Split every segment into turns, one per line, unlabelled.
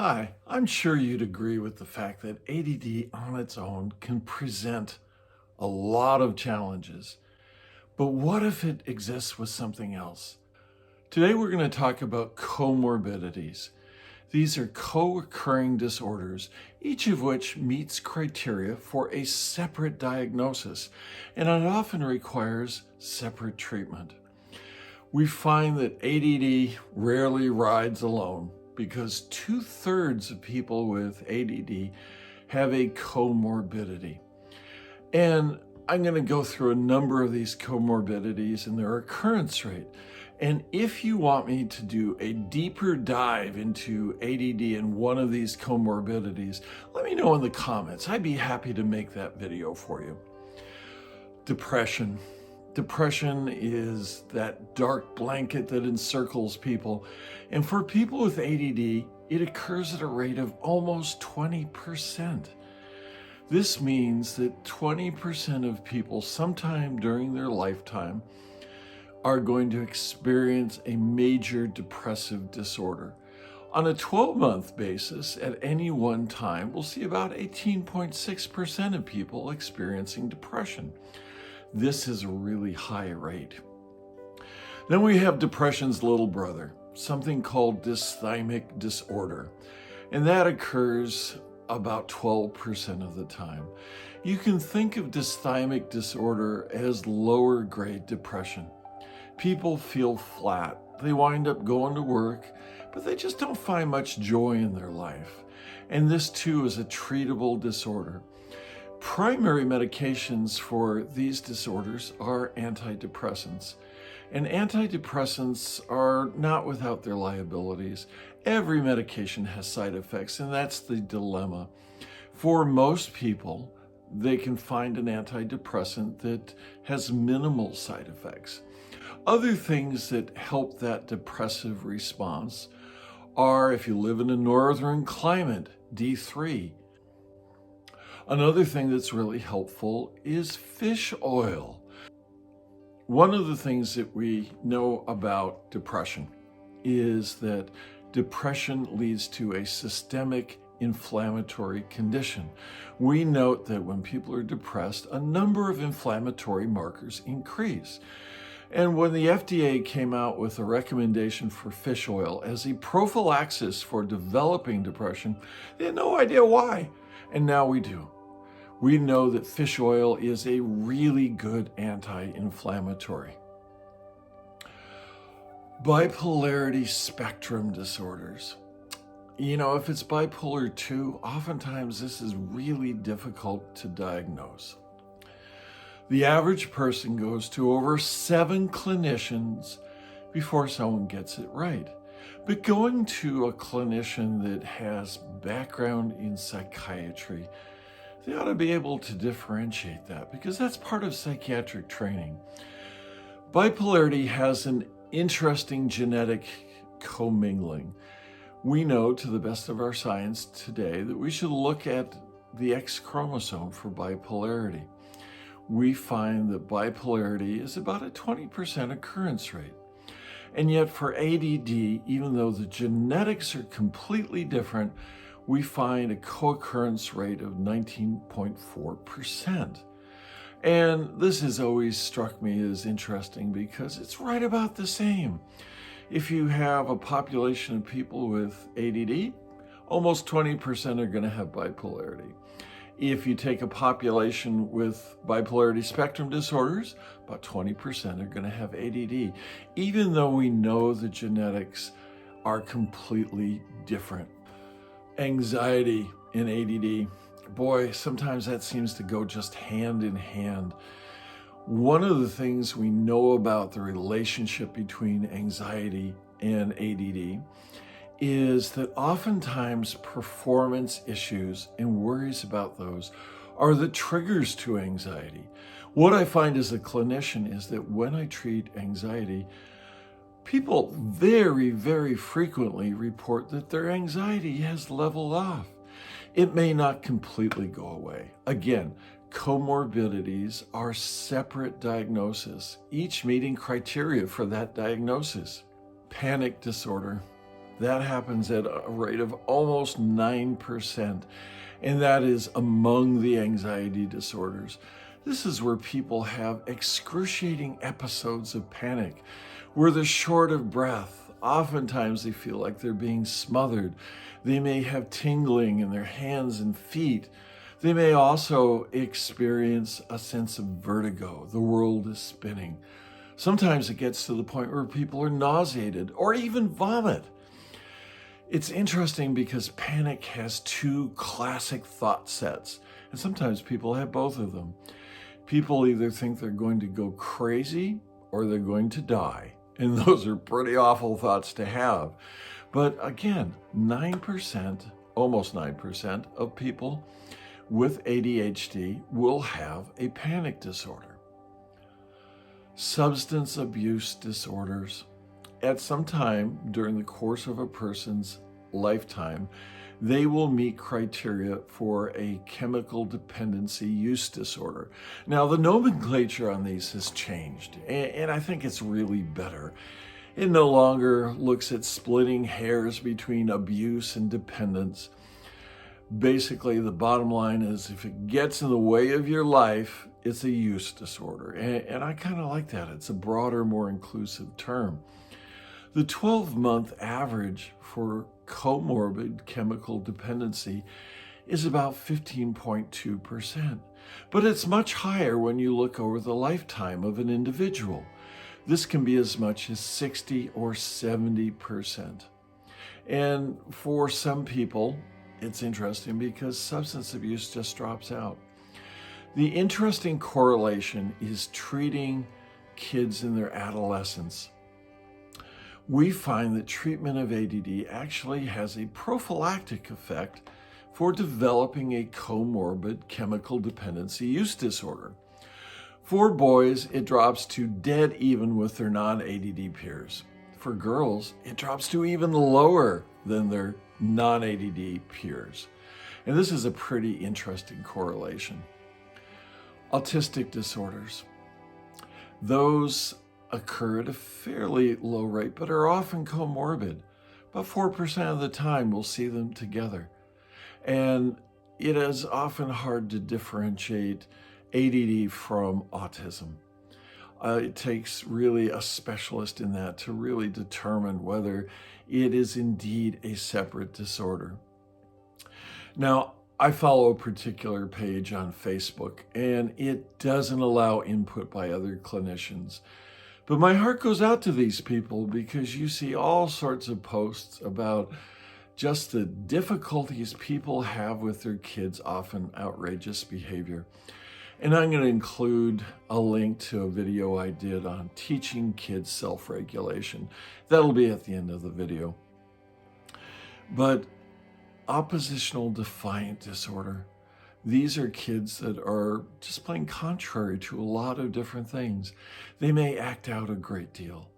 Hi, I'm sure you'd agree with the fact that ADD on its own can present a lot of challenges. But what if it exists with something else? Today we're going to talk about comorbidities. These are co-occurring disorders, each of which meets criteria for a separate diagnosis, and it often requires separate treatment. We find that ADD rarely rides alone because 2/3 of people with ADD have a comorbidity. And I'm going to go through a number of these comorbidities and their occurrence rate. And if you want me to do a deeper dive into ADD and one of these comorbidities, let me know in the comments. I'd be happy to make that video for you. Depression. Depression is that dark blanket that encircles people. And for people with ADD, it occurs at a rate of almost 20%. This means that 20% of people sometime during their lifetime are going to experience a major depressive disorder. On a 12-month basis, at any one time, we'll see about 18.6% of people experiencing depression. This is a really high rate. Then we have depression's little brother, something called dysthymic disorder, and that occurs about 12% of the time. You can think of dysthymic disorder as lower grade depression. People feel flat. They wind up going to work, but they just don't find much joy in their life. And this too is a treatable disorder. Primary medications for these disorders are antidepressants. And antidepressants are not without their liabilities. Every medication has side effects, and that's the dilemma. For most people, they can find an antidepressant that has minimal side effects. Other things that help that depressive response are, if you live in a northern climate, D3. Another thing that's really helpful is fish oil. One of the things that we know about depression is that depression leads to a systemic inflammatory condition. We note that when people are depressed, a number of inflammatory markers increase. And when the FDA came out with a recommendation for fish oil as a prophylaxis for developing depression, they had no idea why. And now we do. We know that fish oil is a really good anti-inflammatory. Bipolarity spectrum disorders. You know, if it's bipolar 2, oftentimes this is really difficult to diagnose. The average person goes to over 7 clinicians before someone gets it right. But going to a clinician that has background in psychiatry, they ought to be able to differentiate that because that's part of psychiatric training. Bipolarity has an interesting genetic commingling. We know, to the best of our science today, that we should look at the X chromosome for bipolarity. We find that bipolarity is about a 20% occurrence rate. And yet for ADD, even though the genetics are completely different, we find a co-occurrence rate of 19.4%. And this has always struck me as interesting because it's right about the same. If you have a population of people with ADD, almost 20% are going to have bipolarity. If you take a population with bipolarity spectrum disorders, about 20% are going to have ADD, even though we know the genetics are completely different. Anxiety in ADD, boy, sometimes that seems to go just hand in hand. One of the things we know about the relationship between anxiety and ADD is that oftentimes performance issues and worries about those are the triggers to anxiety. What I find as a clinician is that when I treat anxiety, people very, very frequently report that their anxiety has leveled off. It may not completely go away. Again, comorbidities are separate diagnoses, each meeting criteria for that diagnosis. Panic disorder. That happens at a rate of almost 9%. And that is among the anxiety disorders. This is where people have excruciating episodes of panic, where they're short of breath. Oftentimes they feel like they're being smothered. They may have tingling in their hands and feet. They may also experience a sense of vertigo. The world is spinning. Sometimes it gets to the point where people are nauseated or even vomit. It's interesting because panic has two classic thought sets, and sometimes people have both of them. People either think they're going to go crazy or they're going to die, and those are pretty awful thoughts to have. But again, 9%, almost 9% of people with ADHD will have a panic disorder. Substance abuse disorders. At some time during the course of a person's lifetime, they will meet criteria for a chemical dependency use disorder. Now, the nomenclature on these has changed, and I think it's really better. It no longer looks at splitting hairs between abuse and dependence. Basically, the bottom line is if it gets in the way of your life, it's a use disorder. And I kind of like that. It's a broader, more inclusive term. The 12-month average for comorbid chemical dependency is about 15.2%, but it's much higher when you look over the lifetime of an individual. This can be as much as 60 or 70%. And for some people, it's interesting because substance abuse just drops out. The interesting correlation is treating kids in their adolescence. We find that treatment of ADD actually has a prophylactic effect for developing a comorbid chemical dependency use disorder. For boys, it drops to dead even with their non-ADD peers. For girls, it drops to even lower than their non-ADD peers. And this is a pretty interesting correlation. Autistic disorders. Those occur at a fairly low rate, but are often comorbid. About 4% of the time we'll see them together. And it is often hard to differentiate ADD from autism. It takes really a specialist in that to really determine whether it is indeed a separate disorder. Now, I follow a particular page on Facebook, and it doesn't allow input by other clinicians. But my heart goes out to these people because you see all sorts of posts about just the difficulties people have with their kids' often outrageous behavior. And I'm going to include a link to a video I did on teaching kids self-regulation. That'll be at the end of the video. But oppositional defiant disorder. These are kids that are just plain contrary to a lot of different things. They may act out a great deal.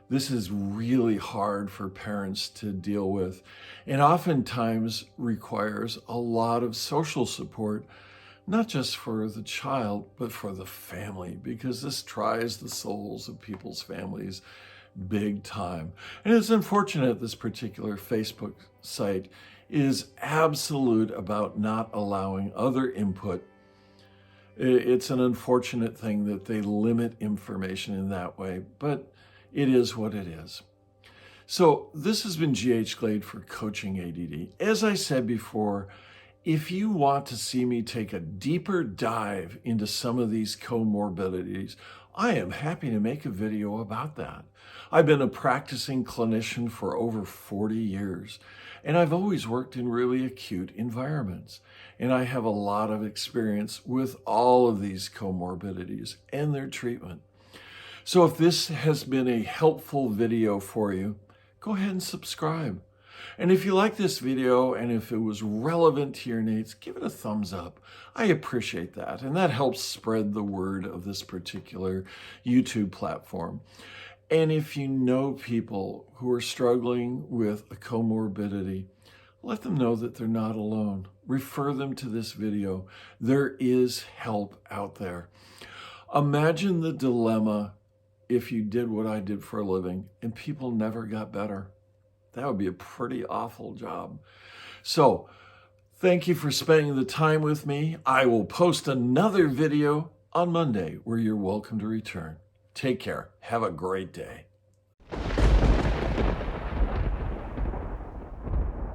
This is really hard for parents to deal with, and oftentimes requires a lot of social support, not just for the child, but for the family, because this tries the souls of people's families big time. And it's unfortunate this particular Facebook site is absolute about not allowing other input. It's an unfortunate thing that they limit information in that way, but it is what it is. So this has been G.H. Glade for Coaching ADD. As I said before, if you want to see me take a deeper dive into some of these comorbidities, I am happy to make a video about that. I've been a practicing clinician for over 40 years, and I've always worked in really acute environments. And I have a lot of experience with all of these comorbidities and their treatment. So if this has been a helpful video for you, go ahead and subscribe. And if you like this video and if it was relevant to your needs, give it a thumbs up. I appreciate that. And that helps spread the word of this particular YouTube platform. And if you know people who are struggling with a comorbidity, let them know that they're not alone. Refer them to this video. There is help out there. Imagine the dilemma if you did what I did for a living and people never got better. That would be a pretty awful job. So thank you for spending the time with me. I will post another video on Monday where you're welcome to return. Take care. Have a great day.